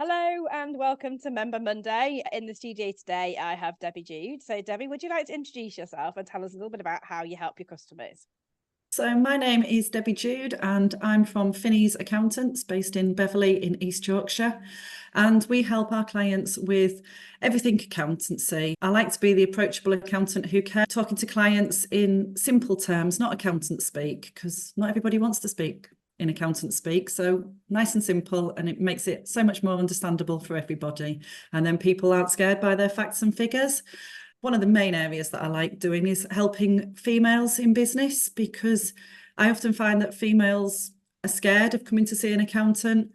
Hello and welcome to Member Monday. In the studio today, I have Debbie Jude. So, Debbie, would you like to introduce yourself and tell us a little bit about how you help your customers? So my name is Debbie Jude and I'm from Finnies Accountants based in Beverley in East Yorkshire. And we help our clients with everything accountancy. I like to be the approachable accountant who cares, talking to clients in simple terms, not accountant speak, because not everybody wants to speak in accountant speak. So nice and simple, and it makes it so much more understandable for everybody. And then people aren't scared by their facts and figures. One of the main areas that I like doing is helping females in business, because I often find that females are scared of coming to see an accountant.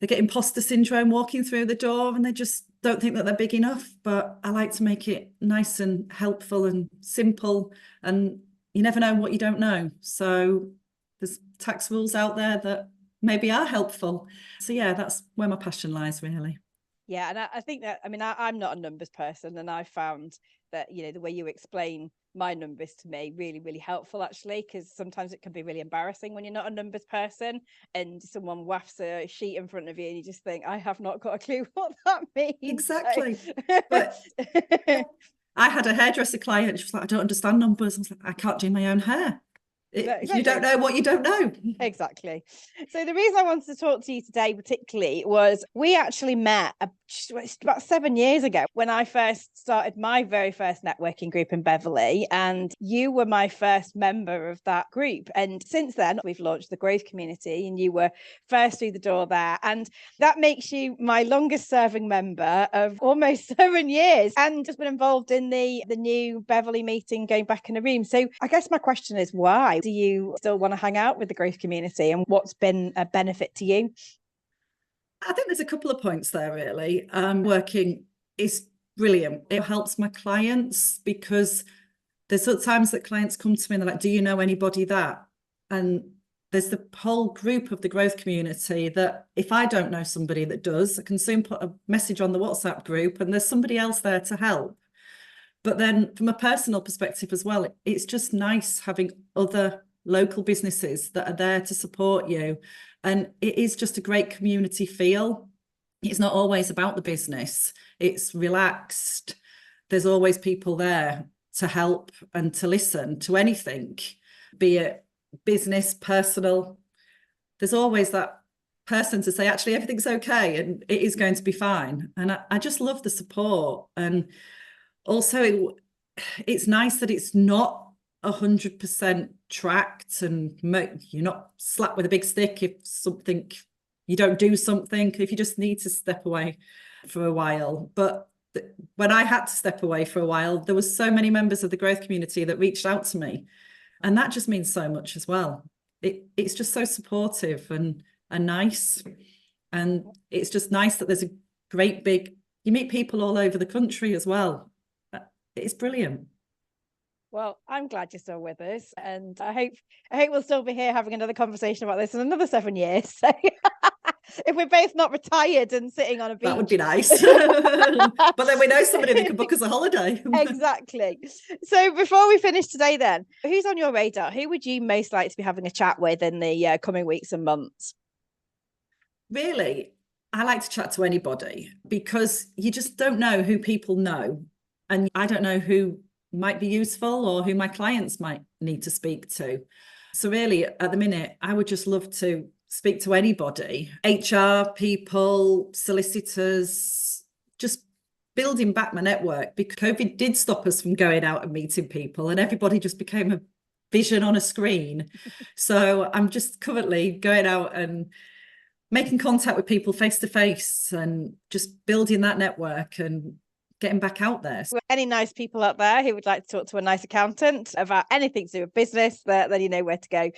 They get imposter syndrome walking through the door and they just don't think that they're big enough. But I like to make it nice and helpful and simple, and you never know what you don't know. So there's tax rules out there that maybe are helpful. So yeah, that's where my passion lies, really. Yeah, and I think that, I'm not a numbers person, and I found that, the way you explain my numbers to me really, really helpful, actually, because sometimes it can be really embarrassing when you're not a numbers person and someone wafts a sheet in front of you and you just think, I have not got a clue what that means. Exactly. So... But I had a hairdresser client. She was like, I don't understand numbers. I was like, I can't do my own hair. Exactly. You don't know what you don't know. Exactly. So the reason I wanted to talk to you today particularly was we actually met about 7 years ago when I first started my very first networking group in Beverley, and you were my first member of that group. And since then we've launched the growth community and you were first through the door there, and that makes you my longest serving member of almost 7 years, and just been involved in the new Beverley meeting going back in a room. So I guess my question is, why do you still want to hang out with the growth community, and what's been a benefit to you? I think there's a couple of points there, really. Working is brilliant. It helps my clients, because there's times that clients come to me and they're like, do you know anybody that? And there's the whole group of the growth community that if I don't know somebody that does, I can soon put a message on the WhatsApp group and there's somebody else there to help. But then from a personal perspective as well, it's just nice having other local businesses that are there to support you. And it is just a great community feel. It's not always about the business. It's relaxed. There's always people there to help and to listen to anything, be it business, personal. There's always that person to say, actually, everything's okay and it is going to be fine. And I just love the support. And also, it's nice that it's not 100% tracked, and you're not slapped with a big stick if you don't do something, if you just need to step away for a while. But when I had to step away for a while, there was so many members of the growth community that reached out to me, and that just means so much as well. It's just so supportive and nice, and it's just nice that there's a great big, you meet people all over the country as well. It's brilliant. Well, I'm glad you're still with us, and I hope we'll still be here having another conversation about this in another 7 years. So if we're both not retired and sitting on a beach, that would be nice. But then we know somebody that can book us a holiday. Exactly. So before we finish today, then, who's on your radar? Who would you most like to be having a chat with in the coming weeks and months? Really, I like to chat to anybody, because you just don't know who people know. And I don't know who might be useful or who my clients might need to speak to. So really, at the minute, I would just love to speak to anybody, HR people, solicitors, just building back my network, because COVID did stop us from going out and meeting people, and everybody just became a vision on a screen. So I'm just currently going out and making contact with people face to face and just building that network and getting back out there. Any nice people out there who would like to talk to a nice accountant about anything to do with business, then you know where to go.